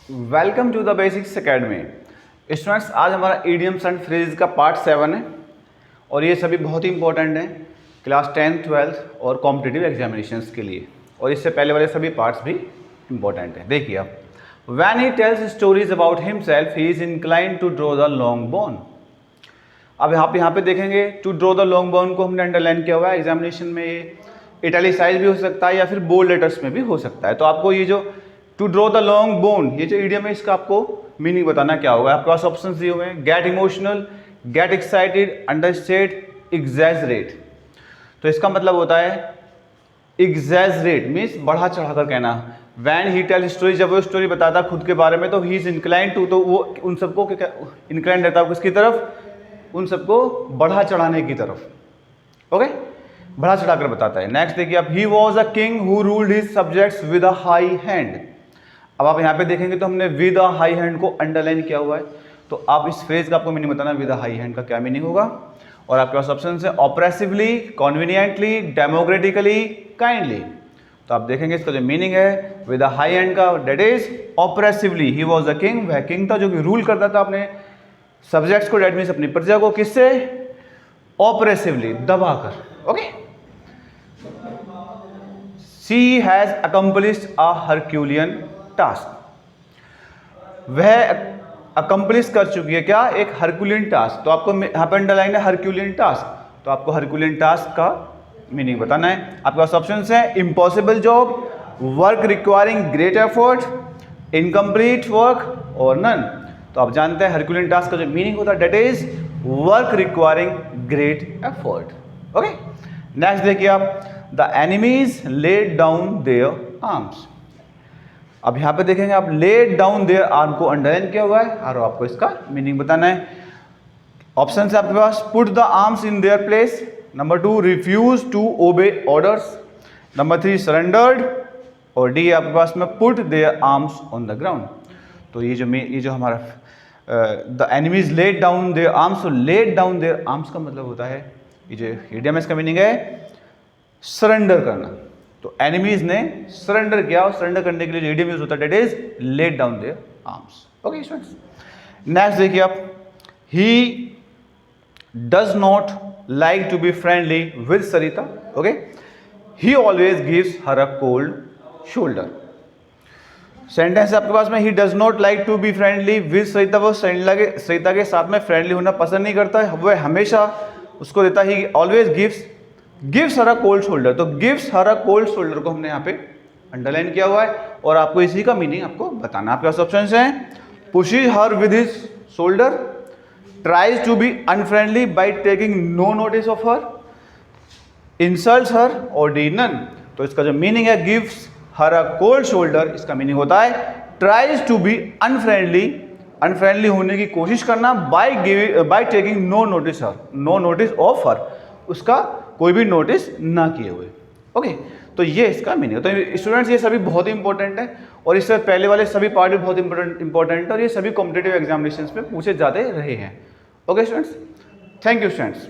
Welcome to the basics academy. Students, आज हमारा idioms and phrases का पार्ट 7 है और ये सभी बहुत ही इंपॉर्टेंट हैं क्लास 10th 12th और कॉम्पिटिटिव एग्जामिनेशंस के लिए, और इससे पहले वाले सभी पार्ट्स भी इंपॉर्टेंट हैं। देखिए आप, when he tells stories about himself he is inclined to draw the long bone. अब आप यहाँ पे देखेंगे to draw the long bone को हमने अंडरलाइन किया हुआ है। एग्जामिनेशन में ये इटैलिसाइज भी हो सकता है या फिर बोल्ड लेटर्स में भी हो सकता है। तो आपको ये जो to draw the long bone, ये जो इडियम है, इसका आपको मीनिंग बताना क्या होगा। आपके पास ऑप्शन दिए हुए हैं, get emotional, get excited, understate, exaggerate. तो इसका मतलब होता है एग्जैजरेट मीन्स बढ़ा चढ़ाकर कहना। वैन ही टेल स्टोरी, जब वो स्टोरी बताता खुद के बारे में, तो ही इज इंक्लाइन टू, तो वो उन सबको इंक्लाइन रहता है किसकी तरफ, उन सबको बढ़ा चढ़ाने की तरफ। ओके, बढ़ा चढ़ाकर बताता है। नेक्स्ट देखिए आप, ही was a king who ruled his subjects with a high hand. अब आप यहाँ पे देखेंगे तो हमने विद अ हाई हैंड को अंडरलाइन किया हुआ है। तो आप इस फ्रेज का आपको मीनिंग बताना, विद अ हाई हैंड का क्या मीनिंग होगा। और आपके पास ऑप्शन है ऑपरेसिवली, कॉन्वीनियंटली, डेमोक्रेटिकली, काइंडली। तो आप देखेंगे इसका जो मीनिंग है विद अ हाई हैंड का, that is oppressively. He was a king, वह किंग था जो कि रूल करता था अपने सब्जेक्ट्स को, डेट मीन्स अपनी प्रजा को, किससे, ऑपरेसिवली, दबाकर। Okay, she has accomplished a Herculean task. वह अकम्प्लिश कर चुकी है क्या, एक हरक्यूलियन टास्क। तो आपको यहाँ पर अंडरलाइन है हरक्यूलियन टास्क। तो आपको हरक्यूलियन टास्क का मीनिंग बताना है। आपके पास ऑप्शन है impossible job, work requiring great effort, incomplete work और नन। तो आप जानते हैं हरक्यूलियन टास्क का जो मीनिंग होता है that is work requiring great effort. Okay, next देखिए आप, the enemies laid down their arms. अब यहाँ पे देखेंगे आप, लेड डाउन देयर आर्म को अंडरलाइन किया हुआ है और आपको इसका मीनिंग बताना है। ऑप्शन है आपके पास, put the arms in their place, number 2 refuse to obey orders, number 3 surrendered, और डी आपके पास में put their arms on the ground. तो ये जो हमारा the enemies laid down their arms, तो लेड डाउन देयर आर्म्स का मतलब होता है, ये जो इडियम इसका मीनिंग है सरेंडर करना। तो एनिमीज ने सरेंडर किया, और सरेंडर करने के लिए जो इडियम यूज होता है that is laid down their arms. Okay students, next देखिए आप, he does not like to be friendly with Sarita. Okay, he always gives her a cold shoulder. Sentence आपके पास में, he does not like to be friendly with Sarita. वो सरिता के साथ में friendly होना पसंद नहीं करता है, वह हमेशा उसको देता है, he always gives her a cold shoulder. तो gives her a cold shoulder को हमने यहाँ पे अंडरलाइन किया हुआ है और आपको इसी का मीनिंग आपको बताना। आपके पास ऑप्शन हैं, pushes her with his shoulder, tries to be unfriendly by taking no notice of her, insults her, और डी नन। तो इसका जो मीनिंग है gives her a cold shoulder, इसका मीनिंग होता है ट्राइज टू बी अनफ्रेंडली होने की कोशिश करना, by taking no notice her, no notice of her, उसका कोई भी नोटिस ना किए हुए। ओके, तो ये इसका मीनिंग है। तो स्टूडेंट्स, ये सभी बहुत ही इंपॉर्टेंट है और इससे पहले वाले सभी पार्ट भी बहुत इंपॉर्टेंट है और ये सभी कॉम्पिटिटिव एग्जामिनेशंस में पूछे जाते रहे हैं। Okay students, thank you students.